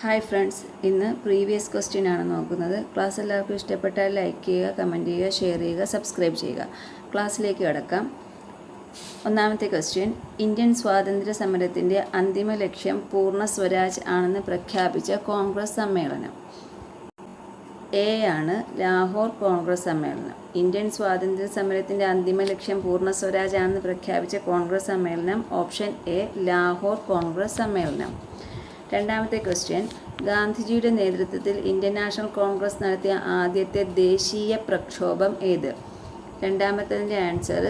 Hi friends, ഇന്ന് previous question ആണ് നോക്കുന്നത്. ക്ലാസ് എല്ലാവർക്കും ഇഷ്ടപ്പെട്ടാൽ ലൈക്ക് ചെയ്യുക, കമൻറ്റ് ചെയ്യുക, ഷെയർ ചെയ്യുക, സബ്സ്ക്രൈബ് ചെയ്യുക. ക്ലാസ്സിലേക്ക് കടക്കാം. ഒന്നാമത്തെ ക്വസ്റ്റ്യൻ: ഇന്ത്യൻ സ്വാതന്ത്ര്യ സമരത്തിൻ്റെ അന്തിമ ലക്ഷ്യം പൂർണ്ണ സ്വരാജ് ആണെന്ന് പ്രഖ്യാപിച്ച കോൺഗ്രസ് സമ്മേളനം. എ ആണ് ലാഹോർ കോൺഗ്രസ് സമ്മേളനം. ഇന്ത്യൻ സ്വാതന്ത്ര്യ സമരത്തിൻ്റെ അന്തിമ ലക്ഷ്യം പൂർണ്ണ സ്വരാജ് ആണെന്ന് പ്രഖ്യാപിച്ച കോൺഗ്രസ് സമ്മേളനം. ഓപ്ഷൻ എ ലാഹോർ കോൺഗ്രസ് സമ്മേളനം. രണ്ടാമത്തെ ക്വസ്റ്റ്യൻ: ഗാന്ധിജിയുടെ നേതൃത്വത്തിൽ ഇന്ത്യൻ നാഷണൽ കോൺഗ്രസ് നടത്തിയ ആദ്യത്തെ ദേശീയ പ്രക്ഷോഭം ഏത്? രണ്ടാമത്തതിൻ്റെ ആൻസർ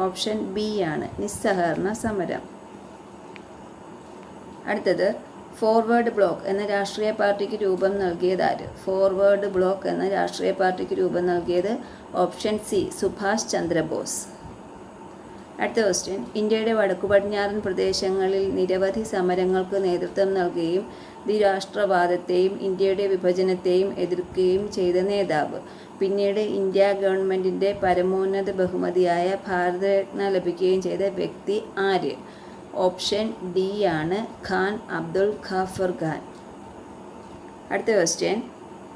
ഓപ്ഷൻ ബി ആണ്, നിസ്സഹകരണ സമരം. അടുത്തത്: ഫോർവേഡ് ബ്ലോക്ക് എന്ന രാഷ്ട്രീയ പാർട്ടിക്ക് രൂപം നൽകിയതാര്? ഫോർവേഡ് ബ്ലോക്ക് എന്ന രാഷ്ട്രീയ പാർട്ടിക്ക് രൂപം നൽകിയത് ഓപ്ഷൻ സി, സുഭാഷ് ചന്ദ്രബോസ്. അടുത്ത ക്വസ്റ്റ്യൻ: ഇന്ത്യയുടെ വടക്കു പടിഞ്ഞാറൻ പ്രദേശങ്ങളിൽ നിരവധി സമരങ്ങൾക്ക് നേതൃത്വം നൽകുകയും ദ്വിരാഷ്ട്രവാദത്തെയും ഇന്ത്യയുടെ വിഭജനത്തെയും എതിർക്കുകയും ചെയ്ത നേതാവ്. പിന്നീട് ഇന്ത്യ ഗവൺമെൻറ്റിൻ്റെ പരമോന്നത ബഹുമതിയായ ഭാരതരത്ന ലഭിക്കുകയും ചെയ്ത വ്യക്തി ആര്? ഓപ്ഷൻ ഡി ആണ്, ഖാൻ അബ്ദുൾ ഖാഫർ ഖാൻ. അടുത്ത ക്വസ്റ്റ്യൻ,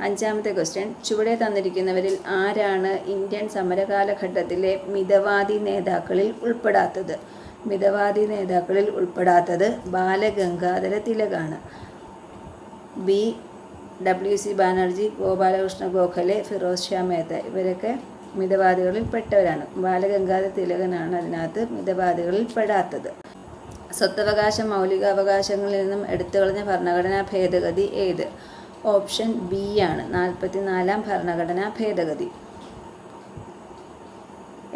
അഞ്ചാമത്തെ ക്വസ്റ്റ്യൻ: ചുവടെ തന്നിരിക്കുന്നവരിൽ ആരാണ് ഇന്ത്യൻ സമരകാലഘട്ടത്തിലെ മിതവാദി നേതാക്കളിൽ ഉൾപ്പെടാത്തത്? മിതവാദി നേതാക്കളിൽ ഉൾപ്പെടാത്തത് ബാലഗംഗാധര തിലകാണ്. ബി WC ബാനർജി, ഗോപാലകൃഷ്ണ ഗോഖലെ, ഫിറോസ് ഷാ മേത്ത ഇവരൊക്കെ മിതവാദികളിൽ പെട്ടവരാണ്. ബാലഗംഗാധര തിലകനാണ് അതിനകത്ത് മിതവാദികളിൽ പെടാത്തത്. സ്വത്തവകാശ മൗലികാവകാശങ്ങളിൽ നിന്നും എടുത്തുകളഞ്ഞ ഭരണഘടനാ ഭേദഗതി ഏത്? ഓപ്ഷൻ ബി ആണ്, 44-ാം ഭരണഘടനാ ഭേദഗതി.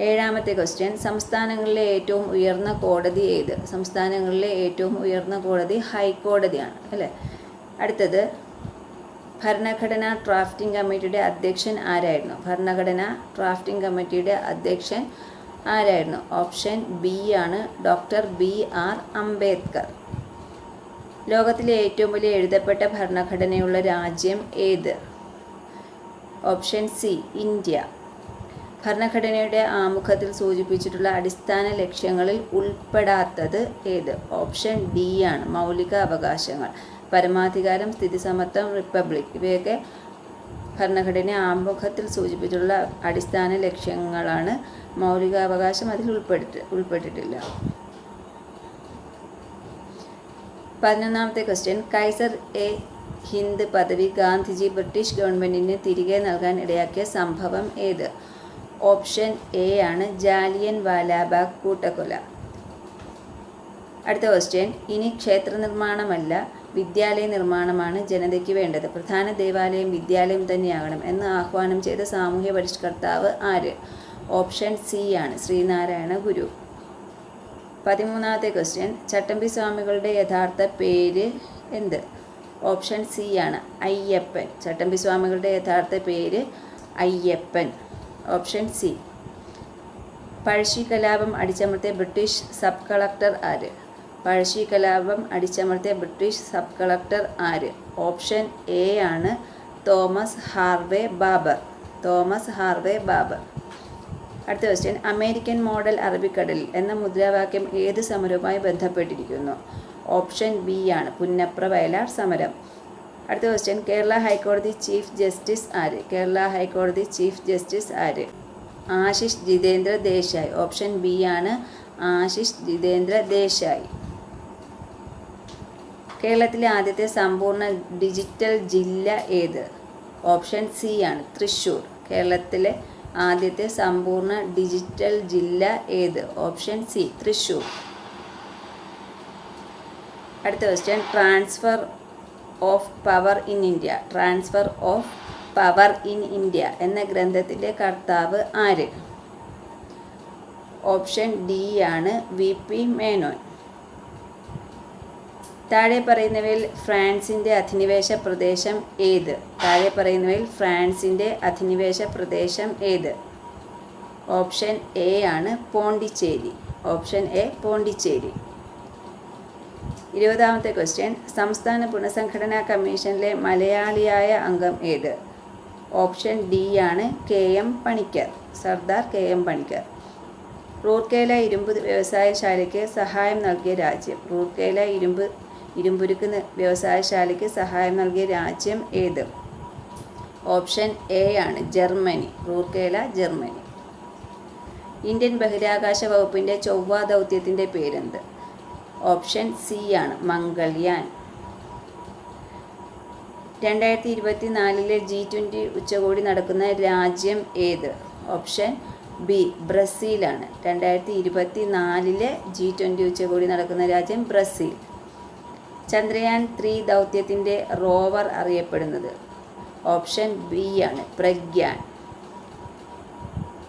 ഏഴാമത്തെ ക്വസ്റ്റ്യൻ: സംസ്ഥാനങ്ങളിലെ ഏറ്റവും ഉയർന്ന കോടതി ഏത്? സംസ്ഥാനങ്ങളിലെ ഏറ്റവും ഉയർന്ന കോടതി ഹൈക്കോടതിയാണ്, അല്ലേ? അടുത്തത്: ഭരണഘടനാ ഡ്രാഫ്റ്റിംഗ് കമ്മിറ്റിയുടെ അധ്യക്ഷൻ ആരായിരുന്നു? ഭരണഘടനാ ഡ്രാഫ്റ്റിംഗ് കമ്മിറ്റിയുടെ അധ്യക്ഷൻ ആരായിരുന്നു? ഓപ്ഷൻ ബി ആണ്, ഡോക്ടർ BR അംബേദ്കർ. ലോകത്തിലെ ഏറ്റവും വലിയ എഴുതപ്പെട്ട ഭരണഘടനയുള്ള രാജ്യം ഏത്? Option C, India. ഭരണഘടനയുടെ ആമുഖത്തിൽ സൂചിപ്പിച്ചിട്ടുള്ള അടിസ്ഥാന ലക്ഷ്യങ്ങളിൽ ഉൾപ്പെടാത്തത് ഏത്? ഓപ്ഷൻ ഡി ആണ്, മൗലിക അവകാശങ്ങൾ. പരമാധികാരം, സ്ഥിതിസമത്വം, റിപ്പബ്ലിക് ഇവയൊക്കെ ഭരണഘടന ആമുഖത്തിൽ സൂചിപ്പിച്ചിട്ടുള്ള അടിസ്ഥാന ലക്ഷ്യങ്ങളാണ്. മൗലികാവകാശം അതിൽ ഉൾപ്പെട്ടിട്ടില്ല. 11ാമത്തെ ക്വസ്റ്റ്യൻ: കൈസർ എ ഹിന്ദ് പദവി ഗാന്ധിജി ബ്രിട്ടീഷ് ഗവൺമെൻറ്റിന് തിരികെ നൽകാൻ ഇടയാക്കിയ സംഭവം ഏത്? ഓപ്ഷൻ എ ആണ്, ജാലിയൻ വാലാബാഗ് കൂട്ടക്കൊല. അടുത്ത ക്വസ്റ്റ്യൻ: ഇനി ക്ഷേത്ര നിർമ്മാണമല്ല വിദ്യാലയ നിർമ്മാണമാണ് ജനതയ്ക്ക് വേണ്ടത്, പ്രധാന ദേവാലയം വിദ്യാലയം തന്നെയാകണം എന്ന് ആഹ്വാനം ചെയ്ത സാമൂഹ്യ പരിഷ്കർത്താവ് ആര്? ഓപ്ഷൻ സി ആണ്, ശ്രീനാരായണ ഗുരു. 13ാമത്തെ ക്വസ്റ്റ്യൻ: ചട്ടമ്പി സ്വാമികളുടെ യഥാർത്ഥ പേര് എന്ത്? ഓപ്ഷൻ സി ആണ്, അയ്യപ്പൻ. ചട്ടമ്പി സ്വാമികളുടെ യഥാർത്ഥ പേര് അയ്യപ്പൻ. Option C. പഴശ്ശി കലാപം അടിച്ചമർത്തിയ ബ്രിട്ടീഷ് സബ് കളക്ടർ ആര്? പഴശ്ശി കലാപം അടിച്ചമർത്തിയ ബ്രിട്ടീഷ് സബ് കളക്ടർ ആര്? ഓപ്ഷൻ എ ആണ്, Thomas Harvey Babur. Thomas Harvey Babur. അടുത്ത ക്വസ്റ്റ്യൻ: അമേരിക്കൻ മോഡൽ അറബിക്കടലിൽ എന്ന മുദ്രാവാക്യം ഏത് സമരവുമായി ബന്ധപ്പെട്ടിരിക്കുന്നു? ഓപ്ഷൻ ബി ആണ്, പുന്നപ്ര വയലാർ സമരം. അടുത്ത ക്വസ്റ്റ്യൻ: കേരള ഹൈക്കോടതി ചീഫ് ജസ്റ്റിസ് ആര്? കേരള ഹൈക്കോടതി ചീഫ് ജസ്റ്റിസ് ആര്? ആശിഷ് ജിതേന്ദ്ര ദേശായി. ഓപ്ഷൻ ബി ആണ്, ആശിഷ് ജിതേന്ദ്ര ദേശായി. കേരളത്തിലെ ആദ്യത്തെ സമ്പൂർണ്ണ ഡിജിറ്റൽ ജില്ല ഏത്? ഓപ്ഷൻ സി ആണ്, തൃശ്ശൂർ. കേരളത്തിലെ ആദ്യത്തെ സമ്പൂർണ്ണ ഡിജിറ്റൽ ജില്ല ഏത്? Option C, Thrissur. അടുത്ത question: transfer of power in India. Transfer of power in India എന്ന ഗ്രന്ഥത്തിൻ്റെ കർത്താവ് ആര്? ഓപ്ഷൻ ഡി ആണ്, VP മേനോൻ. താഴെ പറയുന്നവയിൽ ഫ്രാൻസിൻ്റെ അധിനിവേശ പ്രദേശം ഏത്? താഴെ പറയുന്നവയിൽ ഫ്രാൻസിൻ്റെ അധിനിവേശ പ്രദേശം ഏത്? ഓപ്ഷൻ എ ആണ്, പോണ്ടിച്ചേരി. Option A, Pondicherry. 20ാമത്തെ ക്വസ്റ്റ്യൻ: സംസ്ഥാന പുനഃസംഘടനാ കമ്മീഷനിലെ മലയാളിയായ അംഗം ഏത്? ഓപ്ഷൻ ഡി ആണ്, KM പണിക്കർ. സർദാർ KM പണിക്കർ. റൂർക്കേല ഇരുമ്പ് വ്യവസായശാലയ്ക്ക് സഹായം നൽകിയ രാജ്യം. റൂർക്കേല ഇരുമ്പുരുക്ക് വ്യവസായശാലയ്ക്ക് സഹായം നൽകിയ രാജ്യം ഏത്? ഓപ്ഷൻ എ ആണ് ജർമ്മനി. റൂർക്കേല, ജർമ്മനി. ഇന്ത്യൻ ബഹിരാകാശ വകുപ്പിൻ്റെ ചൊവ്വ ദൗത്യത്തിൻ്റെ പേരെന്ത്? ഓപ്ഷൻ സി ആണ് മംഗൾയാൻ. 2024 G20 ഉച്ചകോടി നടക്കുന്ന രാജ്യം ഏത്? Option B ബ്രസീലാണ്. 2024 G20 ഉച്ചകോടി നടക്കുന്ന രാജ്യം ബ്രസീൽ. ചന്ദ്രയാൻ 3 ദൗത്യത്തിൻ്റെ റോവർ അറിയപ്പെടുന്നത്? ഓപ്ഷൻ ബി ആണ് പ്രഗ്യാൻ.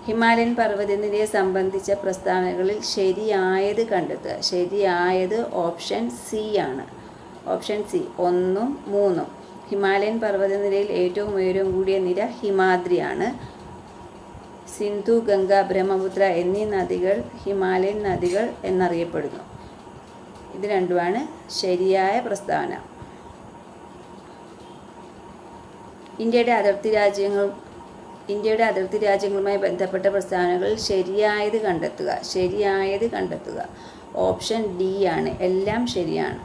ഹിമാലയൻ പർവ്വതനിരയെ സംബന്ധിച്ച പ്രസ്താവനകളിൽ ശരിയായത് കണ്ടെത്തുക. ശരിയായത് ഓപ്ഷൻ സി ആണ്. ഓപ്ഷൻ സി 1ഉം 3ഉം. ഹിമാലയൻ പർവ്വതനിരയിൽ ഏറ്റവും ഉയരം കൂടിയ നിര ഹിമാദ്രിയാണ്. സിന്ധു, ഗംഗ, ബ്രഹ്മപുത്ര എന്നീ നദികൾ ഹിമാലയൻ നദികൾ എന്നറിയപ്പെടുന്നു. ഇത് രണ്ടുമാണ് ശരിയായ പ്രസ്താവന. ഇന്ത്യയുടെ അതിർത്തി രാജ്യങ്ങളുമായി ബന്ധപ്പെട്ട പ്രസ്താവനകളിൽ ശരിയായത് കണ്ടെത്തുക. ശരിയായത് കണ്ടെത്തുക. ഓപ്ഷൻ ഡി ആണ് എല്ലാം ശരിയാണ്.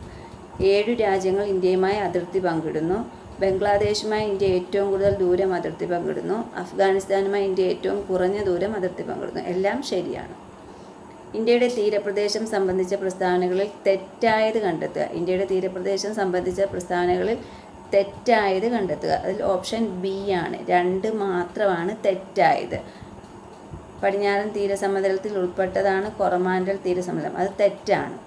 7 രാജ്യങ്ങൾ ഇന്ത്യയുമായി അതിർത്തി പങ്കിടുന്നു. ബംഗ്ലാദേശുമായി ഇന്ത്യ ഏറ്റവും കൂടുതൽ ദൂരം അതിർത്തി പങ്കിടുന്നു. അഫ്ഗാനിസ്ഥാനുമായി ഇന്ത്യ ഏറ്റവും കുറഞ്ഞ ദൂരം അതിർത്തി പങ്കിടുന്നു. എല്ലാം ശരിയാണ്. ഇന്ത്യയുടെ തീരപ്രദേശം സംബന്ധിച്ച പ്രസ്താവനകളിൽ തെറ്റായത് കണ്ടെത്തുക. ഇന്ത്യയുടെ തീരപ്രദേശം സംബന്ധിച്ച പ്രസ്താവനകളിൽ തെറ്റായത് കണ്ടെത്തുക. അതിൽ ഓപ്ഷൻ ബി ആണ്. 2 മാത്രമാണ് തെറ്റായത്. പടിഞ്ഞാറൻ തീരസമതലത്തിൽ ഉൾപ്പെട്ടതാണ് കൊറമാൻഡൽ തീരസമതലം. അത് തെറ്റാണ്.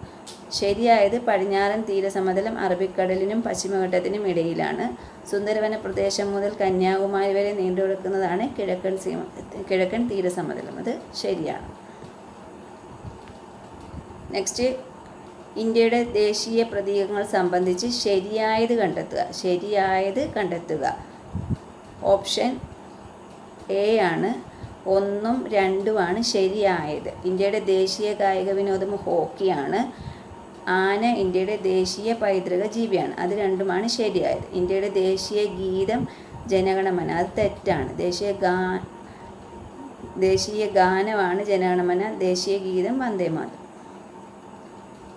ശരിയായത് പടിഞ്ഞാറൻ തീരസമതലം അറബിക്കടലിനും പശ്ചിമഘട്ടത്തിനും ഇടയിലാണ്. സുന്ദരവന പ്രദേശം മുതൽ കന്യാകുമാരി വരെ നീണ്ടുകിടക്കുന്നതാണ് കിഴക്കൻ തീരസമതലം. അത് ശരിയാണ്. നെക്സ്റ്റ്, ഇന്ത്യയുടെ ദേശീയ പ്രതീകങ്ങൾ സംബന്ധിച്ച് ശരിയായത് കണ്ടെത്തുക. ശരിയായത് കണ്ടെത്തുക. ഓപ്ഷൻ എ ആണ് 1ഉം 2ഉമാണ് ശരിയായത്. ഇന്ത്യയുടെ ദേശീയ കായിക വിനോദം ഹോക്കിയാണ്. ആന ഇന്ത്യയുടെ ദേശീയ പൈതൃക ജീവിയാണ്. അത് 2ഉമാണ് ശരിയായത്. ഇന്ത്യയുടെ ദേശീയ ഗീതം ജനഗണമന. അത് തെറ്റാണ്. ദേശീയ ഗാനമാണ് ജനഗണമന. ദേശീയ ഗീതം വന്ദേമാതരം.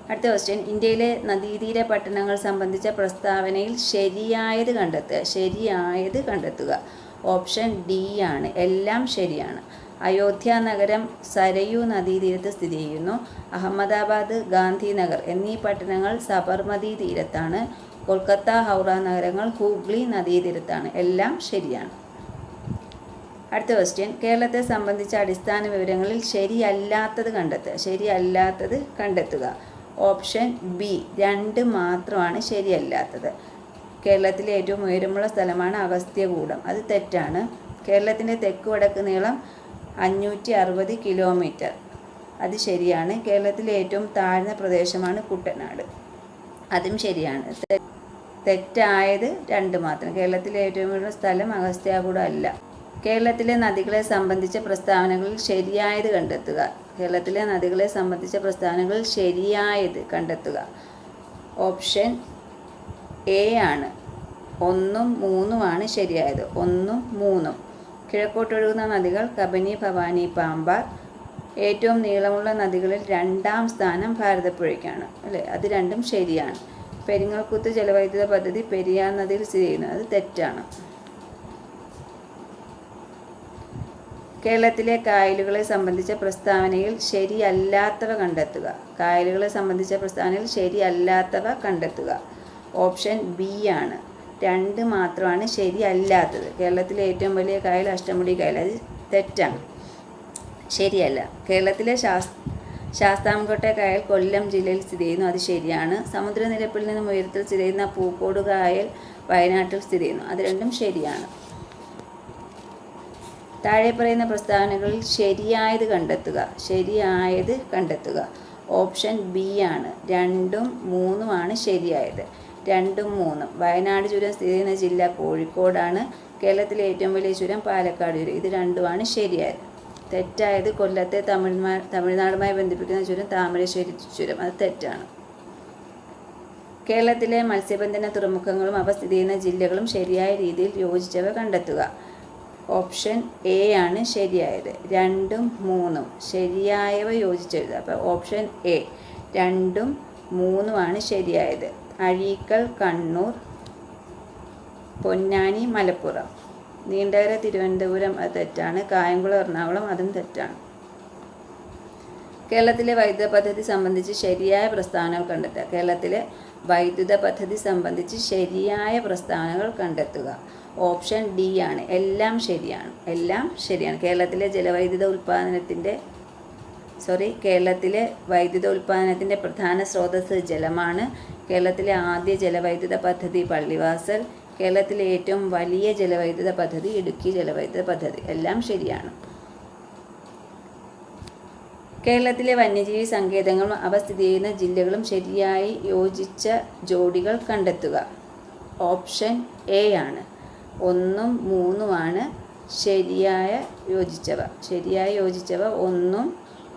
അടുത്ത ക്വസ്റ്റ്യൻ, ഇന്ത്യയിലെ നദീതീര പട്ടണങ്ങൾ സംബന്ധിച്ച പ്രസ്താവനയിൽ ശരിയായത് കണ്ടെത്തുക. ശരിയായത് കണ്ടെത്തുക. ഓപ്ഷൻ ഡി ആണ് എല്ലാം ശരിയാണ്. അയോധ്യ നഗരം സരയൂ നദീതീരത്ത് സ്ഥിതി ചെയ്യുന്നു. അഹമ്മദാബാദ്, ഗാന്ധിനഗർ എന്നീ പട്ടണങ്ങൾ സബർമതി തീരത്താണ്. കൊൽക്കത്ത, ഹൗറ നഗരങ്ങൾ ഹൂഗ്ലി നദീതീരത്താണ്. എല്ലാം ശരിയാണ്. അടുത്ത ക്വസ്റ്റ്യൻ, കേരളത്തെ സംബന്ധിച്ച അടിസ്ഥാന വിവരങ്ങളിൽ ശരിയല്ലാത്തത് കണ്ടെത്തുക. ശരിയല്ലാത്തത് കണ്ടെത്തുക. ഓപ്ഷൻ ബി 2 മാത്രമാണ് ശരിയല്ലാത്തത്. കേരളത്തിലെ ഏറ്റവും ഉയരമുള്ള സ്ഥലമാണ് അഗസ്ത്യകൂടം. അത് തെറ്റാണ്. കേരളത്തിൻ്റെ തെക്ക് വടക്ക് നീളം 560 കിലോമീറ്റർ. അത് ശരിയാണ്. കേരളത്തിലെ ഏറ്റവും താഴ്ന്ന പ്രദേശമാണ് കുട്ടനാട്. അതും ശരിയാണ്. തെറ്റായത് 2 മാത്രം. കേരളത്തിലെ ഏറ്റവും ഉയർന്ന സ്ഥലം അഗസ്ത്യാകൂടം അല്ല. കേരളത്തിലെ നദികളെ സംബന്ധിച്ച പ്രസ്താവനകളിൽ ശരിയായത് കണ്ടെത്തുക. കേരളത്തിലെ നദികളെ സംബന്ധിച്ച പ്രസ്താവനകളിൽ ശരിയായത് കണ്ടെത്തുക. ഓപ്ഷൻ എ ആണ് 1ഉം 3ഉമാണ് ശരിയായത്. 1ഉം 3ഉം. കിഴക്കോട്ടൊഴുകുന്ന നദികൾ കബനി, ഭവാനി, പാമ്പാർ. ഏറ്റവും നീളമുള്ള നദികളിൽ 2ാം സ്ഥാനം ഭാരതപ്പുഴയ്ക്കാണ്. അല്ലേ? അത് 2ഉം ശരിയാണ്. പെരിങ്ങൽകുത്ത് ജലവൈദ്യുത പദ്ധതി പെരിയാർ നദിയിൽ സ്ഥിതി ചെയ്യുന്നു. അത് തെറ്റാണ്. കേരളത്തിലെ കായലുകളെ സംബന്ധിച്ച പ്രസ്താവനയിൽ ശരിയല്ലാത്തവ കണ്ടെത്തുക. കായലുകളെ സംബന്ധിച്ച പ്രസ്താവനയിൽ ശരിയല്ലാത്തവ കണ്ടെത്തുക. ഓപ്ഷൻ ബി ആണ് 2 മാത്രമാണ് ശരിയല്ലാത്തത്. കേരളത്തിലെ ഏറ്റവും വലിയ കായൽ അഷ്ടമുടി കായൽ. അത് തെറ്റാണ്. ശരിയല്ല. കേരളത്തിലെ ശാസ്താംകോട്ട കായൽ കൊല്ലം ജില്ലയിൽ സ്ഥിതി ചെയ്യുന്നു. അത് ശരിയാണ്. സമുദ്രനിരപ്പിൽ നിന്നും ഉയരത്തിൽ സ്ഥിതി ചെയ്യുന്ന പൂക്കോട് കായൽ വയനാട്ടിൽ സ്ഥിതി ചെയ്യുന്നു. അത് 2ഉം ശരിയാണ്. താഴെ പറയുന്ന പ്രസ്താവനകളിൽ ശരിയായത് കണ്ടെത്തുക. ശരിയായത് കണ്ടെത്തുക. ഓപ്ഷൻ ബി ആണ് 2ഉം 3ഉമാണ് ശരിയായത്. 2ഉം 3ഉം. വയനാട് ചുരം സ്ഥിതി ചെയ്യുന്ന ജില്ല കോഴിക്കോടാണ്. കേരളത്തിലെ ഏറ്റവും വലിയ ചുരം പാലക്കാട് ചുരം. ഇത് 2ഉമാണ് ശരിയായത്. തെറ്റായത് കൊല്ലത്തെ തമിഴ്നാടുമായി ബന്ധിപ്പിക്കുന്ന ചുരം താമരശ്ശേരി ചുരം. അത് തെറ്റാണ്. കേരളത്തിലെ മത്സ്യബന്ധന തുറമുഖങ്ങളും അവ സ്ഥിതി ചെയ്യുന്ന ജില്ലകളും ശരിയായ രീതിയിൽ യോജിച്ചവ കണ്ടെത്തുക. ഓപ്ഷൻ എ ആണ് ശരിയായത്. 2ഉം 3ഉം ശരിയായവ യോജിച്ചെഴുതുക. അപ്പോൾ ഓപ്ഷൻ എ 2ഉം 3ഉമാണ് ശരിയായത്. അഴീക്കൽ കണ്ണൂർ, പൊന്നാനി മലപ്പുറം. നീണ്ടകര തിരുവനന്തപുരം അത് തെറ്റാണ്. കായംകുളം എറണാകുളം അതും തെറ്റാണ്. കേരളത്തിലെ വൈദ്യുത പദ്ധതി സംബന്ധിച്ച് ശരിയായ പ്രസ്താവനകൾ കണ്ടെത്തുക. കേരളത്തിലെ വൈദ്യുത പദ്ധതി സംബന്ധിച്ച് ശരിയായ പ്രസ്താവനകൾ കണ്ടെത്തുക. ഓപ്ഷൻ ഡി ആണ്. എല്ലാം ശരിയാണ്. എല്ലാം ശരിയാണ്. കേരളത്തിലെ വൈദ്യുത ഉൽപ്പാദനത്തിൻ്റെ പ്രധാന സ്രോതസ്സ് ജലമാണ്. കേരളത്തിലെ ആദ്യ ജലവൈദ്യുത പദ്ധതി പള്ളിവാസൽ. കേരളത്തിലെ ഏറ്റവും വലിയ ജലവൈദ്യുത പദ്ധതി ഇടുക്കി ജലവൈദ്യുത പദ്ധതി. എല്ലാം ശരിയാണ്. കേരളത്തിലെ വന്യജീവി സങ്കേതങ്ങളും അവ സ്ഥിതി ചെയ്യുന്ന ജില്ലകളും ശരിയായി യോജിച്ച ജോഡികൾ കണ്ടെത്തുക. ഓപ്ഷൻ എ ആണ്. 1ഉം 3ഉമാണ് ശരിയായി യോജിച്ചവ. 1ഉം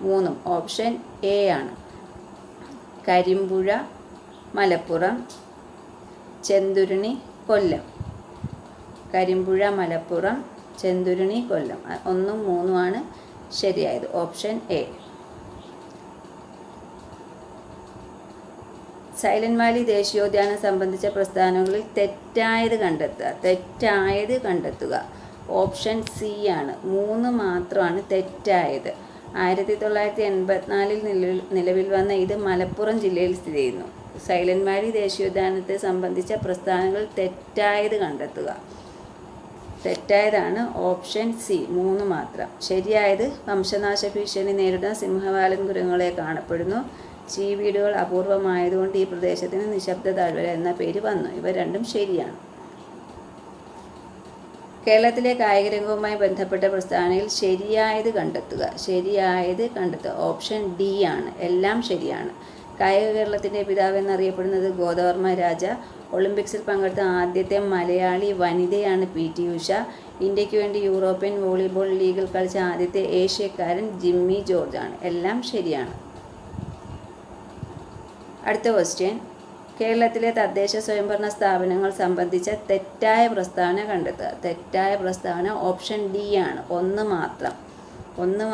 3ഉം. ഓപ്ഷൻ എ ആണ്. കരിമ്പുഴ മലപ്പുറം, ചെന്തുരുണി കൊല്ലം. കരിമ്പുഴ മലപ്പുറം, ചെന്തുരുണി കൊല്ലം. 1ഉം 3ഉമാണ് ശരിയായത്. Option A. സൈലന്റ് വാലി ദേശീയോദ്യാനം സംബന്ധിച്ച പ്രസ്താവനകളിൽ തെറ്റായത് കണ്ടെത്തുക. ഓപ്ഷൻ സി ആണ്. 3 മാത്രമാണ് തെറ്റായത്. 1984 നിലവിൽ വന്ന ഇത് മലപ്പുറം ജില്ലയിൽ സ്ഥിതി ചെയ്യുന്നു. സൈലന്റ് വാലി ദേശീയോദ്യാനത്തെ സംബന്ധിച്ച പ്രസ്താവനകൾ തെറ്റായത് കണ്ടെത്തുക. തെറ്റായതാണ് ഓപ്ഷൻ സി. 3 മാത്രം. ശരിയായത് വംശനാശ ഭീഷണി നേരിടുന്ന സിംഹവാലൻ കുരങ്ങുകളെ കാണപ്പെടുന്നു. ചീവീടുകൾ അപൂർവമായതുകൊണ്ട് ഈ പ്രദേശത്തിന് നിശബ്ദ താഴ്വര എന്ന പേര് വന്നു. ഇവ രണ്ടും ശരിയാണ്. കേരളത്തിലെ കായികരംഗവുമായി ബന്ധപ്പെട്ട പ്രസ്താവനയിൽ ശരിയായത് കണ്ടെത്തുക. ഓപ്ഷൻ ഡി ആണ്. എല്ലാം ശരിയാണ്. കായിക കേരളത്തിൻ്റെ പിതാവ് എന്നറിയപ്പെടുന്നത് ഗോദവർമ്മ രാജ. ഒളിമ്പിക്സിൽ പങ്കെടുത്ത ആദ്യത്തെ മലയാളി വനിതയാണ് പി.ടി. ഉഷ. ഇന്ത്യക്ക് വേണ്ടി യൂറോപ്യൻ വോളിബോൾ ലീഗിൽ കളിച്ച ആദ്യത്തെ ഏഷ്യക്കാരൻ ജിമ്മി ജോർജ് ആണ്. എല്ലാം ശരിയാണ്. അടുത്ത ക്വസ്റ്റ്യൻ. കേരളത്തിലെ തദ്ദേശ സ്വയംഭരണ സ്ഥാപനങ്ങൾ സംബന്ധിച്ച തെറ്റായ പ്രസ്താവന കണ്ടെത്തുക. തെറ്റായ പ്രസ്താവന ഓപ്ഷൻ ഡി ആണ്. 1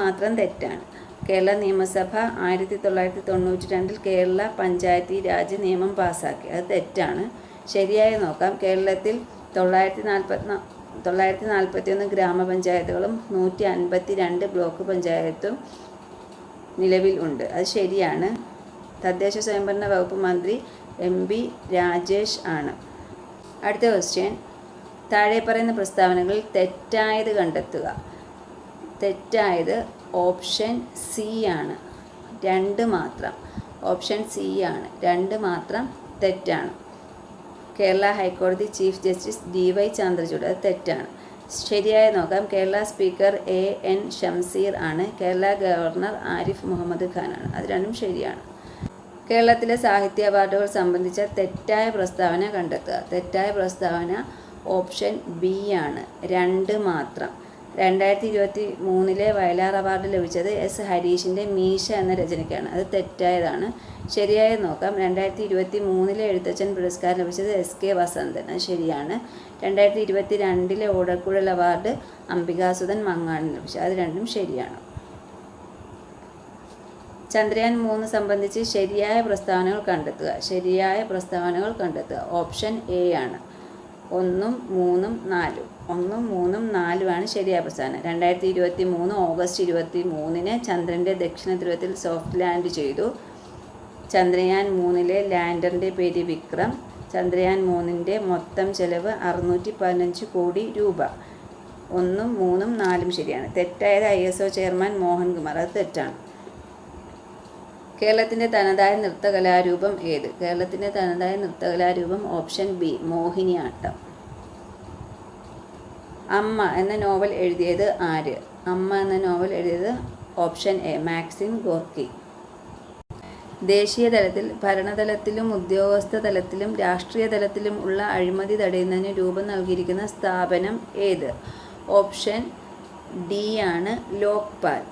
മാത്രം തെറ്റാണ്. കേരള നിയമസഭ 1992 കേരള പഞ്ചായത്തി രാജ് നിയമം പാസാക്കി. അത് തെറ്റാണ്. ശരിയായി നോക്കാം. കേരളത്തിൽ 941 ഗ്രാമപഞ്ചായത്തുകളും 152 ബ്ലോക്ക് പഞ്ചായത്തും നിലവിൽ ഉണ്ട്. അത് ശരിയാണ്. തദ്ദേശ സ്വയംഭരണ വകുപ്പ് മന്ത്രി MP രാജേഷ് ആണ്. അടുത്ത ക്വസ്റ്റ്യൻ. താഴെ പറയുന്ന പ്രസ്താവനകളിൽ തെറ്റായത് കണ്ടെത്തുക. തെറ്റായത് ഓപ്ഷൻ സി ആണ്. 2 മാത്രം. ഓപ്ഷൻ സി ആണ്. 2 മാത്രം തെറ്റാണ്. കേരള ഹൈക്കോടതി ചീഫ് ജസ്റ്റിസ് DY ചന്ദ്രചൂഡ്. അത് തെറ്റാണ്. ശരിയായി നോക്കാം. കേരള സ്പീക്കർ AN ഷംസീർ ആണ്. കേരള ഗവർണർ ആരിഫ് മുഹമ്മദ് ഖാൻ ആണ്. അത് രണ്ടും ശരിയാണ്. കേരളത്തിലെ സാഹിത്യ അവാർഡുകൾ സംബന്ധിച്ച തെറ്റായ പ്രസ്താവന കണ്ടെത്തുക. തെറ്റായ പ്രസ്താവന ഓപ്ഷൻ ബി ആണ്. 2 മാത്രം. 2023 വയലാർ അവാർഡ് ലഭിച്ചത് S. ഹരീഷിൻ്റെ മീശ എന്ന രചനയ്ക്കാണ്. അത് തെറ്റായതാണ്. ശരിയായി നോക്കാം. 2023 എഴുത്തച്ഛൻ പുരസ്കാരം ലഭിച്ചത് SK വസന്തൻ. അത് ശരിയാണ്. 2022 ഓടക്കുഴൽ അവാർഡ് അംബികാസുധൻ മങ്ങാടിന് ലഭിച്ചു. അത് രണ്ടും ശരിയാണ്. ചന്ദ്രയാൻ 3 സംബന്ധിച്ച് ശരിയായ പ്രസ്താവനകൾ കണ്ടെത്തുക. ഓപ്ഷൻ എ ആണ്. 1ഉം 3ഉം 4ഉം. 1ഉം 3ഉം 4ഉമാണ് ശരിയായ പ്രസ്താവന. 2023 ഓഗസ്റ്റ് 23 ചന്ദ്രൻ്റെ ദക്ഷിണ ധ്രുവത്തിൽ സോഫ്റ്റ് ലാൻഡ് ചെയ്തു. ചന്ദ്രയാൻ 3 ലാൻഡറിൻ്റെ പേര് വിക്രം. ചന്ദ്രയാൻ 3 മൊത്തം ചെലവ് 615 കോടി രൂപ. 1ഉം 3ഉം 4ഉം ശരിയാണ്. തെറ്റായത് ISO ചെയർമാൻ മോഹൻകുമാർ. അത് തെറ്റാണ്. കേരളത്തിൻ്റെ തനതായ നൃത്തകലാരൂപം ഏത്? കേരളത്തിൻ്റെ തനതായ നൃത്തകലാരൂപം ഓപ്ഷൻ ബി മോഹിനിയാട്ടം. അമ്മ എന്ന നോവൽ എഴുതിയത് ആര്? Option A Maxim Gorky. ദേശീയ തലത്തിൽ, ഭരണതലത്തിലും ഉദ്യോഗസ്ഥ തലത്തിലും രാഷ്ട്രീയ തലത്തിലും ഉള്ള അഴിമതി തടയുന്നതിന് രൂപം നൽകിയിരിക്കുന്ന സ്ഥാപനം ഏത്? ഓപ്ഷൻ ഡി ആണ് ലോക്പാൽ.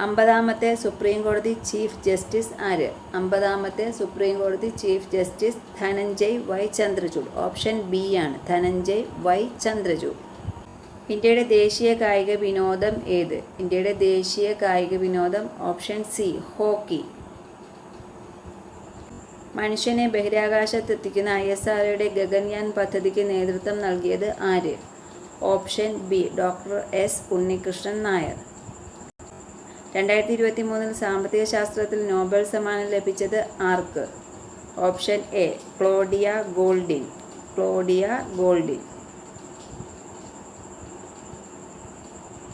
50ാമത്തെ സുപ്രീം കോടതി ചീഫ് ജസ്റ്റിസ് ആര്? 50ാമത്തെ സുപ്രീം കോടതി chief justice Dhananjay Y Chandrachud. Option B ആണ് ധനഞ്ജയ് Y ചന്ദ്രചൂഡ്. ഇന്ത്യയുടെ ദേശീയ കായിക വിനോദം ഏത്? ഇന്ത്യയുടെ ദേശീയ കായിക വിനോദം ഓപ്ഷൻ സി ഹോക്കി. മനുഷ്യനെ ബഹിരാകാശത്തെത്തിക്കുന്ന ISROയുടെ ഗഗൻയാൻ പദ്ധതിക്ക് നേതൃത്വം നൽകിയത് ആര്? Option B doctor S Unnikrishnan Nair. 2023 സാമ്പത്തിക ശാസ്ത്രത്തിൽ നോബൽ സമ്മാനം ലഭിച്ചത് ആർക്ക്? Option A Claudia Goldin.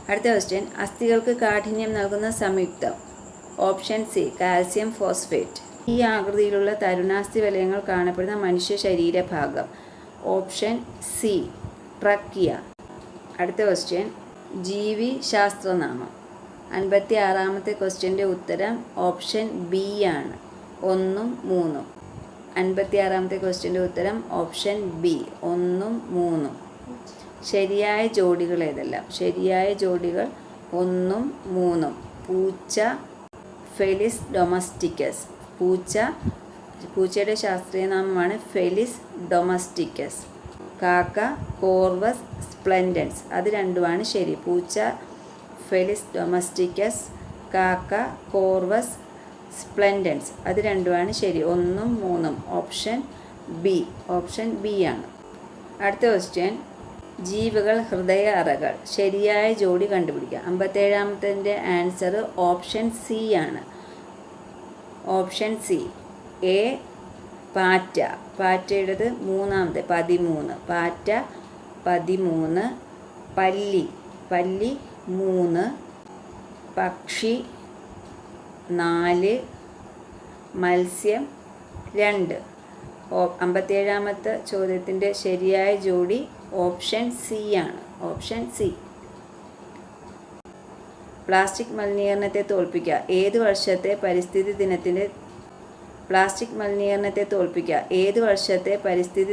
അടുത്ത ക്വസ്റ്റ്യൻ, അസ്ഥികൾക്ക് കാഠിന്യം നൽകുന്ന സംയുക്തം. Option C calcium phosphate. ഈ ആകൃതിയിലുള്ള തരുണാസ്ഥി വലയങ്ങൾ കാണപ്പെടുന്ന മനുഷ്യ ശരീരഭാഗം. Option C trachea. അടുത്ത ക്വസ്റ്റ്യൻ, ജീവി ശാസ്ത്രനാമം. 56-ാമത്തെ ക്വസ്റ്റ്യൻ്റെ ഉത്തരം ഓപ്ഷൻ ബി ആണ്, 1ഉം 3ഉം. 56-ാമത്തെ ക്വസ്റ്റ്യൻ്റെ ഉത്തരം ഓപ്ഷൻ ബി, 1ഉം 3ഉം. ശരിയായ ജോഡികൾ ഏതെല്ലാം? ശരിയായ ജോഡികൾ 1ഉം 3ഉം. പൂച്ച ഫെലിസ് ഡൊമസ്റ്റിക്കസ്. പൂച്ചയുടെ ശാസ്ത്രീയ നാമമാണ് ഫെലിസ് ഡൊമസ്റ്റിക്കസ്. കാക്ക കോർവസ് സ്പ്ലെൻഡൻസ്. അത് രണ്ടുമാണ് ശരി. പൂച്ച ഫെലിസ് ഡൊമസ്റ്റിക്കസ്, കാക്ക കോർവസ് സ്പ്ലെൻഡൻസ്. അത് രണ്ടുമാണ് ശരി, 1ഉം 3ഉം. ഓപ്ഷൻ ബി ആണ്. അടുത്ത ക്വസ്റ്റ്യൻ, ജീവികൾ ഹൃദയ അറകൾ. ശരിയായ ജോഡി കണ്ടുപിടിക്കുക. 57-ാമത്തെ ആൻസർ ഓപ്ഷൻ സി ആണ്. ഓപ്ഷൻ സി എ പാറ്റ. പാറ്റയുടേത് 3-ാമത്തെ 13. പാറ്റ 13. പല്ലി 3. പക്ഷി 4. മത്സ്യം 2. 57-ാമത്തെ ചോദ്യത്തിൻ്റെ ശരിയായ ജോഡി ഓപ്ഷൻ സി ആണ്. Option C. പ്ലാസ്റ്റിക് മലിനീകരണത്തെ തോൽപ്പിക്കുക. ഏത് വർഷത്തെ പരിസ്ഥിതി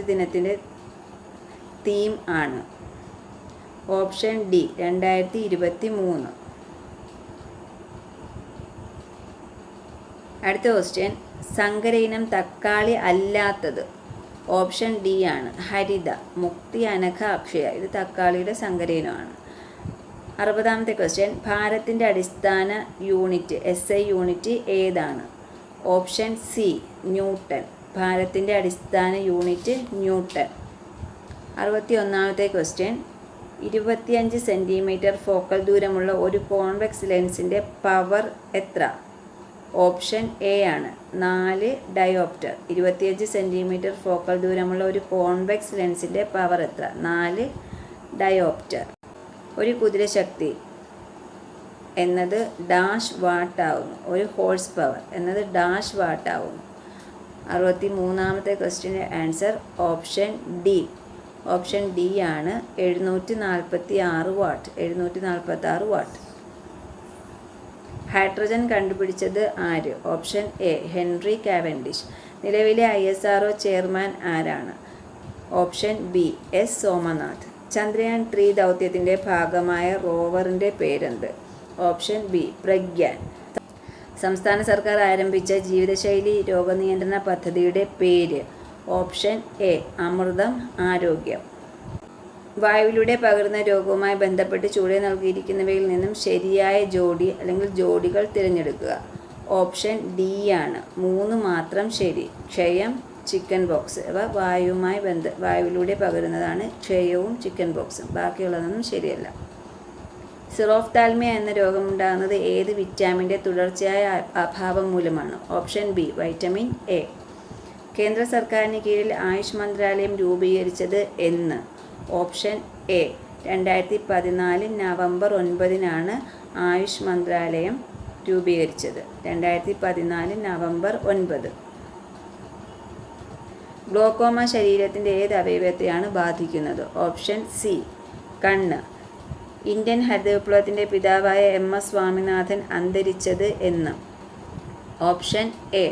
ദിനത്തിൻ്റെ തീം ആണ്? Option D 2023. അടുത്ത ക്വസ്റ്റ്യൻ, സങ്കര ഇനം തക്കാളി അല്ലാത്തത്. ഓപ്ഷൻ ഡി ആണ്, ഹരിത. മുക്തി, അനഘ, അക്ഷയ. ഇത് തക്കാളിയുടെ സങ്കര ഇനമാണ്. 60-ാമത്തെ ക്വസ്റ്റ്യൻ, ഭാരത്തിൻ്റെ അടിസ്ഥാന യൂണിറ്റ് SI യൂണിറ്റ് ഏതാണ്? Option C newton. ഭാരത്തിൻ്റെ അടിസ്ഥാന യൂണിറ്റ് ന്യൂട്ടൺ. 61-ാമത്തെ ക്വസ്റ്റ്യൻ, 25 സെൻറ്റിമീറ്റർ ഫോക്കൽ ദൂരമുള്ള ഒരു കോൺവെക്സ് ലെൻസിൻ്റെ പവർ എത്ര? ഓപ്ഷൻ എ ആണ്, 4 ഡയോപ്റ്റർ. 25 സെൻറ്റിമീറ്റർ ഫോക്കൽ ദൂരമുള്ള ഒരു കോൺവെക്സ് ലെൻസിൻ്റെ പവർ എത്ര? 4 ഡയോപ്റ്റർ. ഒരു കുതിരശക്തി എന്നത് ഡാഷ് വാട്ട് ആവുന്നു. ഒരു ഹോഴ്സ് പവർ എന്നത് ഡാഷ് വാട്ട് ആവുന്നു. 63-ാമത്തെ ക്വസ്റ്റ്യൻ്റെ answer option D. Option D ആണ്, 746 വാട്ട്. 746 വാട്ട്. ഹൈഡ്രജൻ കണ്ടുപിടിച്ചത് ആര്? Option A Henry Cavendish. നിലവിലെ ISRO ചെയർമാൻ ആരാണ്? Option B S Somanath. Chandrayaan 3 ദൗത്യത്തിൻ്റെ ഭാഗമായ റോവറിൻ്റെ പേരെന്ത്? ഓപ്ഷൻ ബി പ്രഗ്യാൻ. സംസ്ഥാന സർക്കാർ ആരംഭിച്ച ജീവിതശൈലി രോഗനിയന്ത്രണ പദ്ധതിയുടെ പേര്? ഓപ്ഷൻ എ അമൃതം ആരോഗ്യം. വായുവിലൂടെ പകരുന്ന രോഗവുമായി ബന്ധപ്പെട്ട് ചുവടെ നൽകിയിരിക്കുന്നവയിൽ നിന്നും ശരിയായ ജോഡി അല്ലെങ്കിൽ ജോഡികൾ തിരഞ്ഞെടുക്കുക. ഓപ്ഷൻ ഡി ആണ്, 3 മാത്രം ശരി. ക്ഷയം, ചിക്കൻ ബോക്സ്. അവ വായുവിലൂടെ പകരുന്നതാണ് ക്ഷയവും ചിക്കൻ ബോക്സും. ബാക്കിയുള്ളതൊന്നും ശരിയല്ല. സിറോഫ്താൽമിയ എന്ന രോഗമുണ്ടാകുന്നത് ഏത് വിറ്റാമിൻ്റെ തുടർച്ചയായ അഭാവം മൂലമാണ്? Option B vitamin A. കേന്ദ്ര സർക്കാരിന് കീഴിൽ ആയുഷ് മന്ത്രാലയം രൂപീകരിച്ചത് എന്ന്? ഓപ്ഷൻ എ 2014 നവംബർ 9-നാണ് ആയുഷ് മന്ത്രാലയം രൂപീകരിച്ചത്. 2014 നവംബർ 9. ഗ്ലോക്കോമ ശരീരത്തിൻ്റെ ഏത് അവയവത്തെയാണ് ബാധിക്കുന്നത്? ഓപ്ഷൻ സി കണ്ണ്. ഇന്ത്യൻ ഹരിത വിപ്ലവത്തിൻ്റെ പിതാവായ MS സ്വാമിനാഥൻ അന്തരിച്ചത് എന്ന്? Option A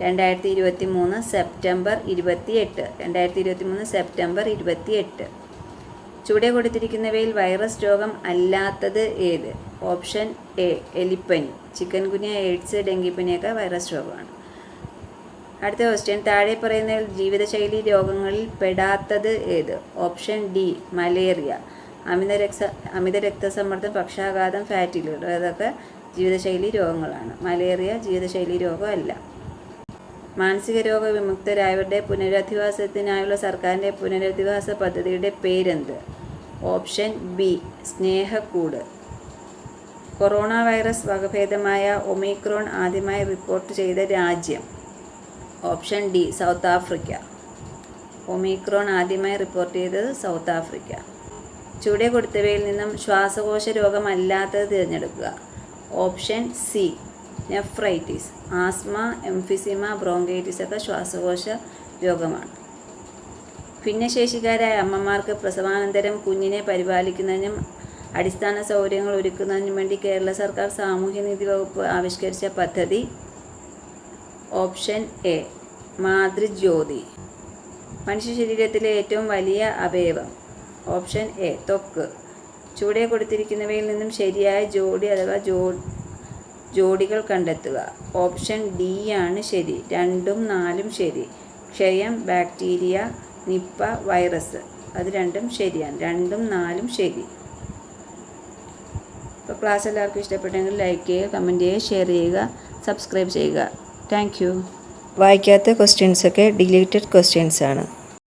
2023 September 28. 2023 സെപ്റ്റംബർ 28. ചുവടെ കൊടുത്തിരിക്കുന്നവയിൽ വൈറസ് രോഗം അല്ലാത്തത് ഏത്? ഓപ്ഷൻ എ എലിപ്പനി. ചിക്കൻ ഗുനിയ, എയ്ഡ്സ്, ഡെങ്കിപ്പനിയൊക്കെ വൈറസ് രോഗമാണ്. അടുത്ത ക്വസ്റ്റ്യൻ, താഴെ പറയുന്നതിൽ ജീവിതശൈലി രോഗങ്ങളിൽ പെടാത്തത് ഏത്? Option D malaria. അമിത രക്തസമ്മർദ്ദം, പക്ഷാഘാതം, ഫാറ്റി ലിവർ. അതൊക്കെ ജീവിതശൈലി രോഗങ്ങളാണ്. മലേറിയ ജീവിതശൈലി രോഗമല്ല. മാനസിക രോഗ വിമുക്തരായവരുടെ പുനരധിവാസത്തിനായുള്ള സർക്കാരിൻ്റെ പുനരധിവാസ പദ്ധതിയുടെ പേരെന്ത്? Option B Snehakkoodu. Corona virus വകഭേദമായ ഒമിക്രോൺ ആദ്യമായി റിപ്പോർട്ട് ചെയ്ത രാജ്യം? Option D South Africa. Omicron ആദ്യമായി റിപ്പോർട്ട് ചെയ്തത് സൗത്ത് ആഫ്രിക്ക. ചുവടെ കൊടുത്തവയിൽ നിന്നും ശ്വാസകോശ രോഗമല്ലാത്തത് തിരഞ്ഞെടുക്കുക. Option C nephritis. Asthma, emphysema, bronchitis ഒക്കെ ശ്വാസകോശ രോഗമാണ്. ഭിന്നശേഷിക്കാരായ അമ്മമാർക്ക് പ്രസവാനന്തരം കുഞ്ഞിനെ പരിപാലിക്കുന്നതിനും അടിസ്ഥാന സൗകര്യങ്ങൾ ഒരുക്കുന്നതിനും വേണ്ടി കേരള സർക്കാർ സാമൂഹ്യനീതി വകുപ്പ് ആവിഷ്കരിച്ച പദ്ധതി? Option A Mathrujyothi. മനുഷ്യ ശരീരത്തിലെ ഏറ്റവും വലിയ അവയവം? ഓപ്ഷൻ എ ത്വക്ക്. ചുവടെ കൊടുത്തിരിക്കുന്നവയിൽ നിന്നും ശരിയായ ജോഡി അഥവാ ജോഡികൾ കണ്ടെത്തുക. ഓപ്ഷൻ ഡി ആണ് ശരി. 2ഉം 4ഉം ശരി. ക്ഷയം, ബാക്ടീരിയ, നിപ്പ, വൈറസ് അത് രണ്ടും ശരിയാണ്. 2ഉം 4ഉം ശരി. അപ്പോൾ ക്ലാസ് എല്ലാവർക്കും ഇഷ്ടപ്പെട്ടെങ്കിൽ ലൈക്ക് ചെയ്യുക, കമൻറ്റ് ചെയ്യുക, ഷെയർ ചെയ്യുക, സബ്സ്ക്രൈബ് ചെയ്യുക. Thank you. വായിക്കാത്ത ക്വസ്റ്റ്യൻസൊക്കെ ഡിലീറ്റഡ് ക്വസ്റ്റ്യൻസ് ആണ്.